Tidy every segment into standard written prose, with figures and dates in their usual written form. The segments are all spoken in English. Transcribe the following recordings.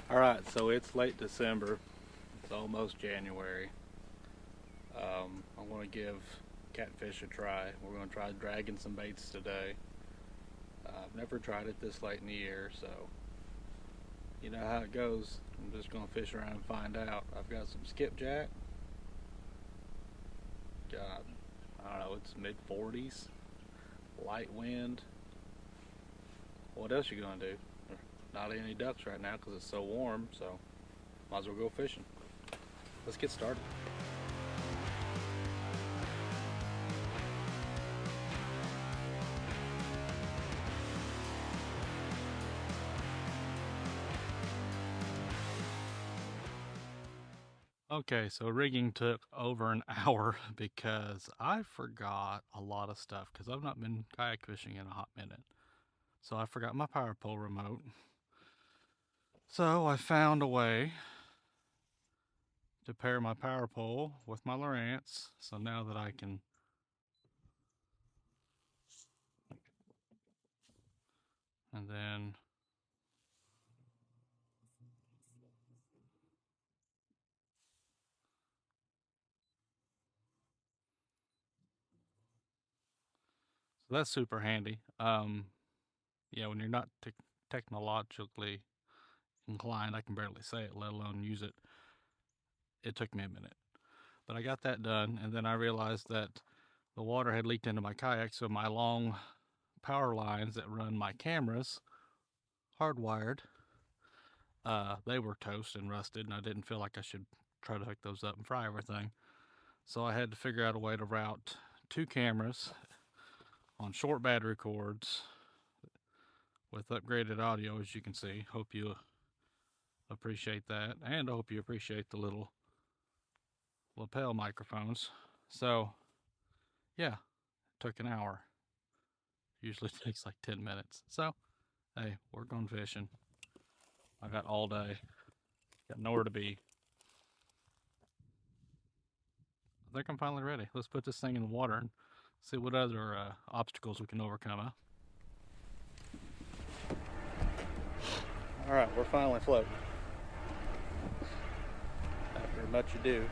Alright, so it's late December. It's almost January. I'm going to give catfish a try. We're going to try dragging some baits today. I've never tried it this late in the year, so you know how it goes. I'm just going to fish around and find out. I've got some skipjack. Got, I don't know, it's mid 40s. Light wind. What else you going to do? Not any ducks right now because it's so warm, so might as well go fishing. Let's get started. Okay, so rigging took over an hour because I forgot a lot of stuff because I've not been kayak fishing in a hot minute. So I forgot my power pole remote. So I found a way to pair my power pole with my Lowrance. So now that I can and then so that's super handy. Yeah, when you're not technologically inclined, I can barely say it, let alone use it. It took me a minute, but I got that done, and then I realized that the water had leaked into my kayak, so my long power lines that run my cameras, hardwired, they were toast and rusted, and I didn't feel like I should try to hook those up and fry everything. So I had to figure out a way to route two cameras on short battery cords with upgraded audio, as you can see. Hope you appreciate that, and I hope you appreciate the little lapel microphones. So, yeah, it took an hour. Usually takes like 10 minutes. So, hey, we're going fishing. I got all day, got nowhere to be. I think I'm finally ready. Let's put this thing in the water and see what other obstacles we can overcome. Huh? All right, we're finally floating. After much ado.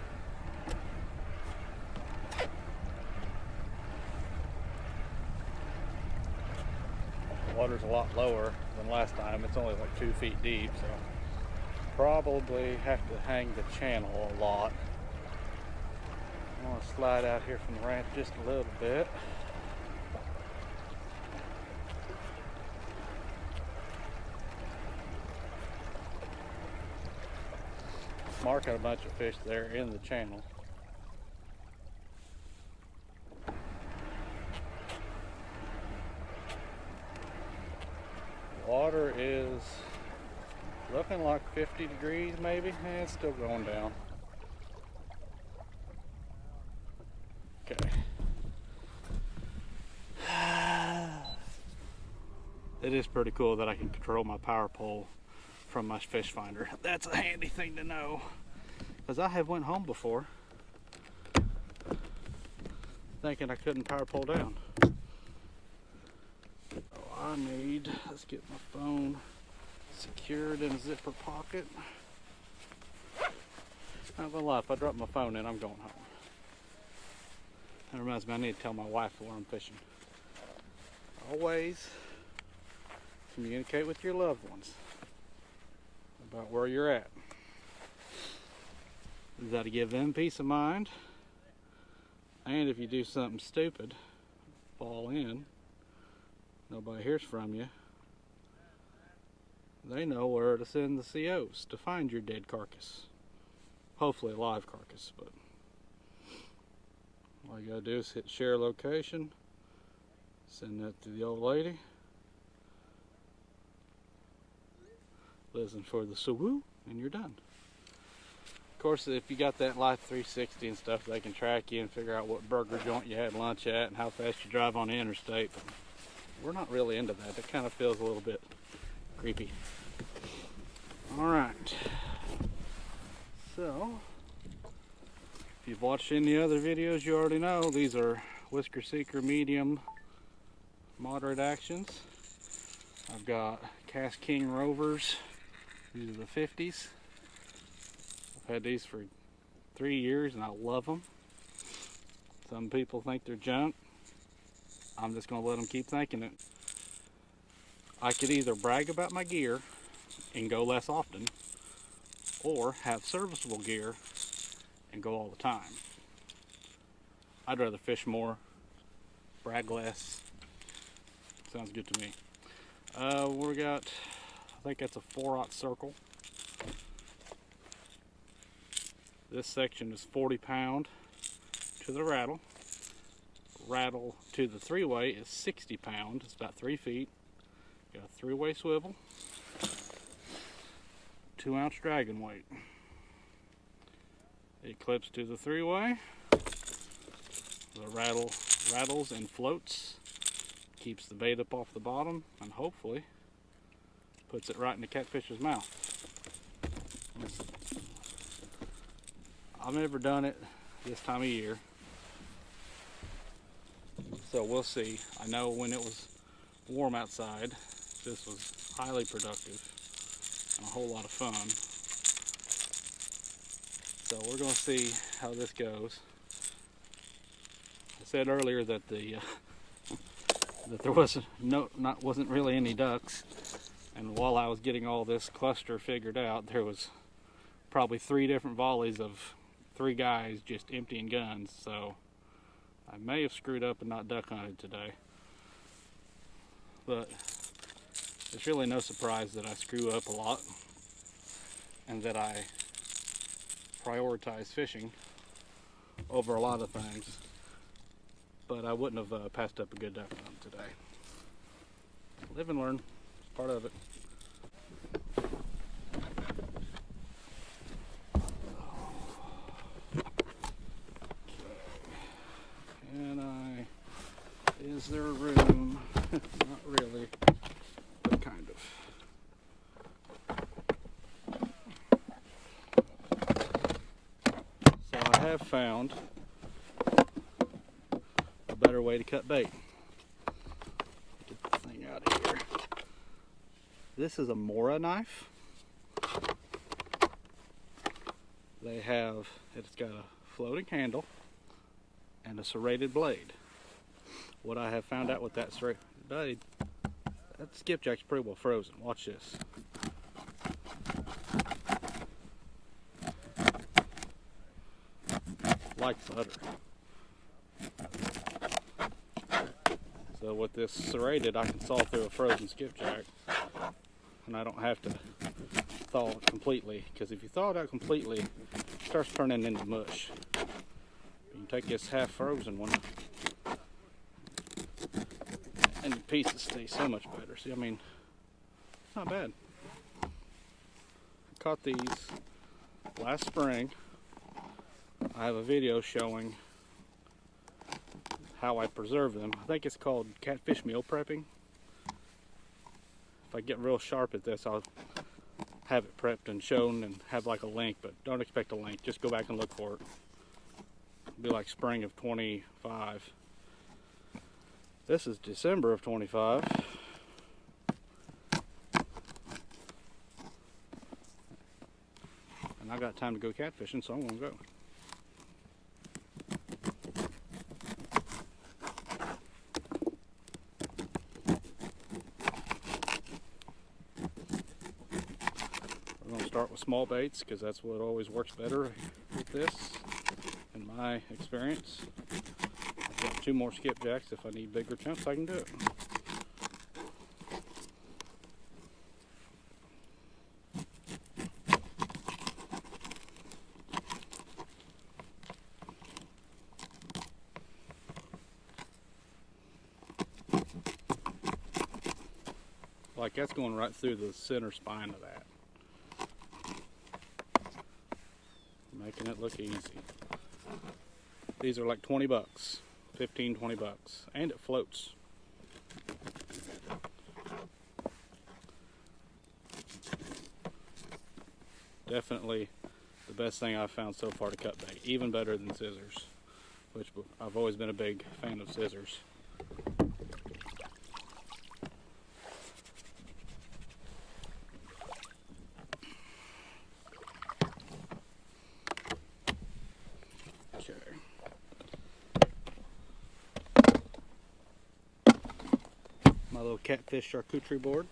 The water's a lot lower than last time. It's only like 2 feet deep, so probably have to hang the channel a lot. I'm gonna slide out here from the ramp just a little bit. Marking a bunch of fish there in the channel. Water is looking like 50 degrees maybe, and it's still going down. Okay. It is pretty cool that I can control my power pole from my fish finder. That's a handy thing to know, because I have went home before thinking I couldn't power pole down. I need, let's get my phone secured in a zipper pocket. Not gonna lie, if I drop my phone in, I'm going home. That reminds me, I need to tell my wife where I'm fishing. Always communicate with your loved ones about where you're at. You gotta give them peace of mind. And if you do something stupid, fall in, nobody hears from you, they know where to send the COs to find your dead carcass. Hopefully a live carcass, but all you gotta do is hit share location, send that to the old lady, listen for the sawoo, and you're done. Of course, if you got that Life 360 and stuff, they can track you and figure out what burger joint you had lunch at and how fast you drive on the interstate. But we're not really into that. That kind of feels a little bit creepy. All right. So, if you've watched any other videos, you already know these are Whisker Seeker medium moderate actions. I've got Cast King Rovers These are the 50s. I've had these for 3 years and I love them. Some people think they're junk. I'm just going to let them keep thinking it. I could either brag about my gear and go less often, or have serviceable gear and go all the time. I'd rather fish more, brag less. Sounds good to me. We got, I think that's a 4/0 circle. This section is 40 pound to the rattle. Rattle to the 3-way is 60 pound. It's about 3 feet. Got a 3-way swivel. 2-ounce dragon weight. It clips to the 3-way. The rattle rattles and floats. Keeps the bait up off the bottom and hopefully puts it right in the catfish's mouth. I've never done it this time of year, so we'll see. I know when it was warm outside, this was highly productive and a whole lot of fun. So we're going to see how this goes. I said earlier that that there wasn't really any ducks, and while I was getting all this cluster figured out, there was probably 3 different volleys of 3 guys just emptying guns. So I may have screwed up and not duck hunted today, but it's really no surprise that I screw up a lot and that I prioritize fishing over a lot of things. But I wouldn't have passed up a good duck hunt today. Live and learn, it's part of it. Is there room? Not really, but kind of. So I have found a better way to cut bait. Get the thing out of here. This is a Mora knife. It's got a floating handle and a serrated blade. What I have found out with that serrated blade, that skipjack's pretty well frozen. Watch this. Like butter. So with this serrated, I can saw through a frozen skipjack, and I don't have to thaw it completely, because if you thaw it out completely, it starts turning into mush. You can take this half frozen one, and the pieces stay so much better. See, I mean, it's not bad. I caught these last spring. I have a video showing how I preserve them. I think it's called catfish meal prepping. If I get real sharp at this, I'll have it prepped and shown and have like a link, but don't expect a link. Just go back and look for it. It'll be like spring of 25. This is December of 25. And I got time to go catfishing, so I'm gonna go. We're gonna start with small baits because that's what always works better with this, in my experience. I've got 2 more skipjacks. If I need bigger chunks, I can do it. Like that's going right through the center spine of that. Making it look easy. These are like 20 bucks. 15, 20 bucks. And it floats. Definitely the best thing I've found so far to cut bait. Even better than scissors, which I've always been a big fan of scissors. little catfish charcuterie board.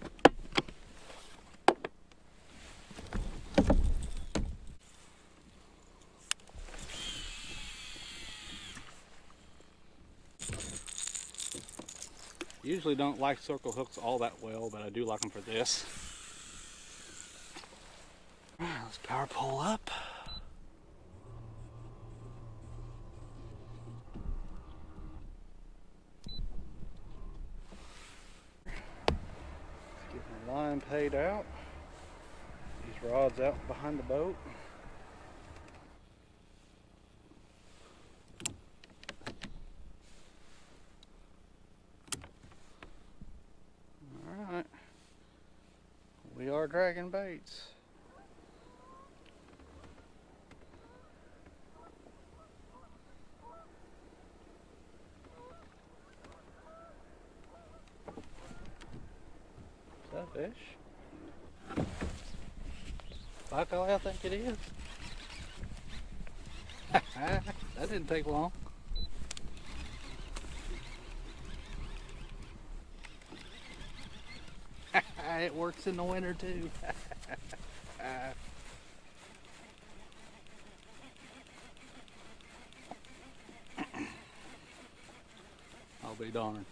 Usually don't like circle hooks all that well, but I do like them for this. Alright, let's power pole up. Let's get my line paid out. These rods out behind the boat. Alright. We are dragging baits. Is that a fish? Like I think it is. That didn't take long. It works in the winter too. I'll be darned.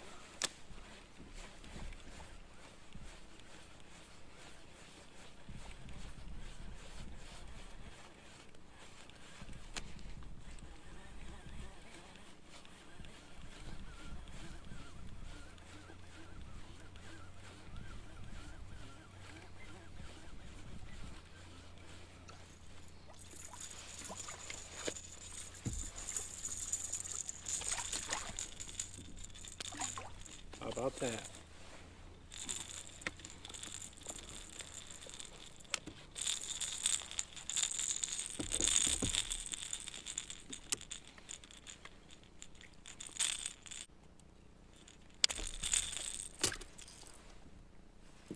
How about that?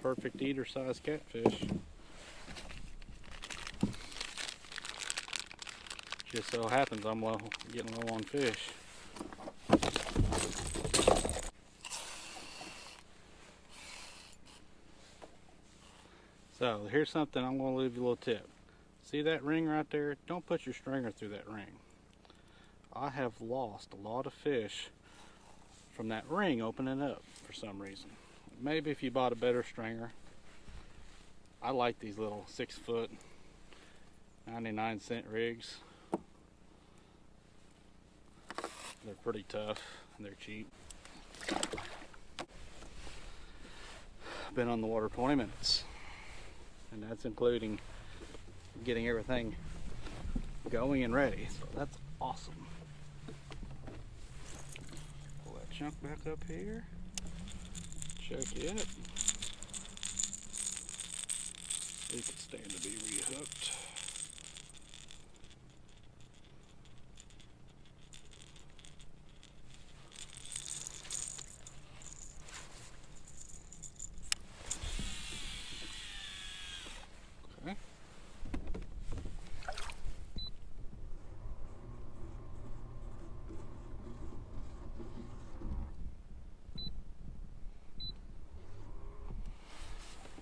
Perfect eater size catfish. Just so happens I'm getting low on fish. So here's something I'm going to leave you a little tip. See that ring right there? Don't put your stringer through that ring. I have lost a lot of fish from that ring opening up for some reason. Maybe if you bought a better stringer. I like these little 6 foot 99-cent rigs. They're pretty tough and they're cheap. Been on the water 20 minutes. And that's including getting everything going and ready. So that's awesome. Pull that chunk back up here. Check it. It could stand to be rehooked. Okay.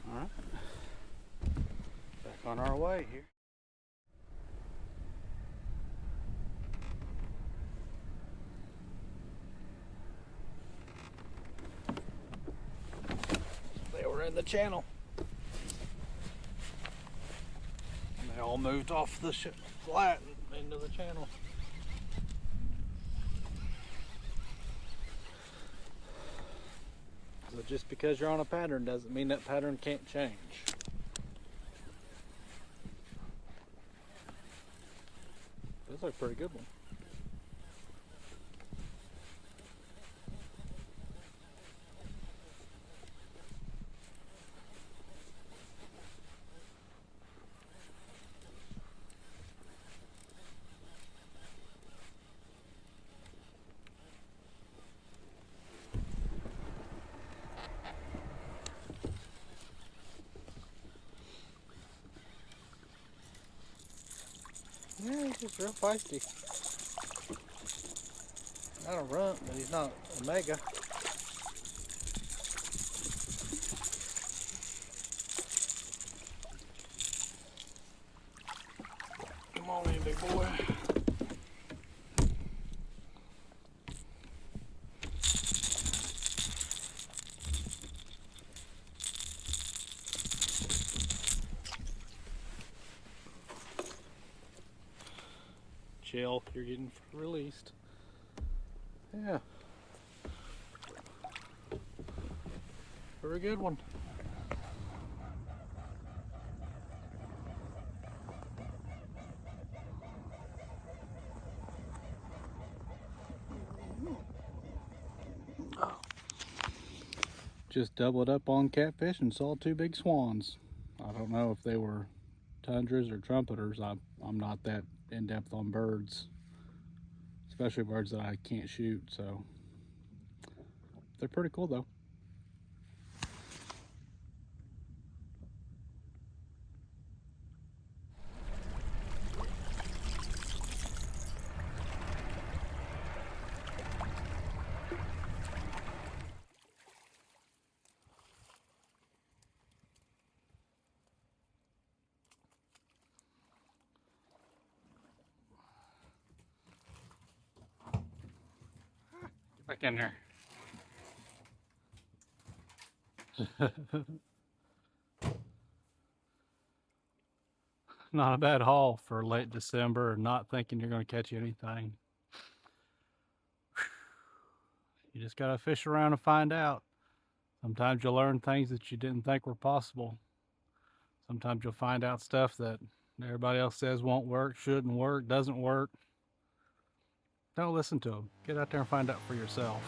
All right. Back on our way here. They were in the channel. And they all moved off the flat into the channel. So just because you're on a pattern doesn't mean that pattern can't change. This looks a pretty good one. Yeah, he's just real feisty. Not a runt, but he's not a mega. shell you're getting released. Yeah. Very good one. Just doubled up on catfish and saw 2 big swans. I don't know if they were tundras or trumpeters. I'm not that in depth on birds, especially birds that I can't shoot. So they're pretty cool though. Get back in there. Not a bad haul for late December, not thinking you're going to catch anything. You just got to fish around and find out. Sometimes you'll learn things that you didn't think were possible. Sometimes you'll find out stuff that everybody else says won't work, shouldn't work, doesn't work. Don't listen to them. Get out there and find out for yourself.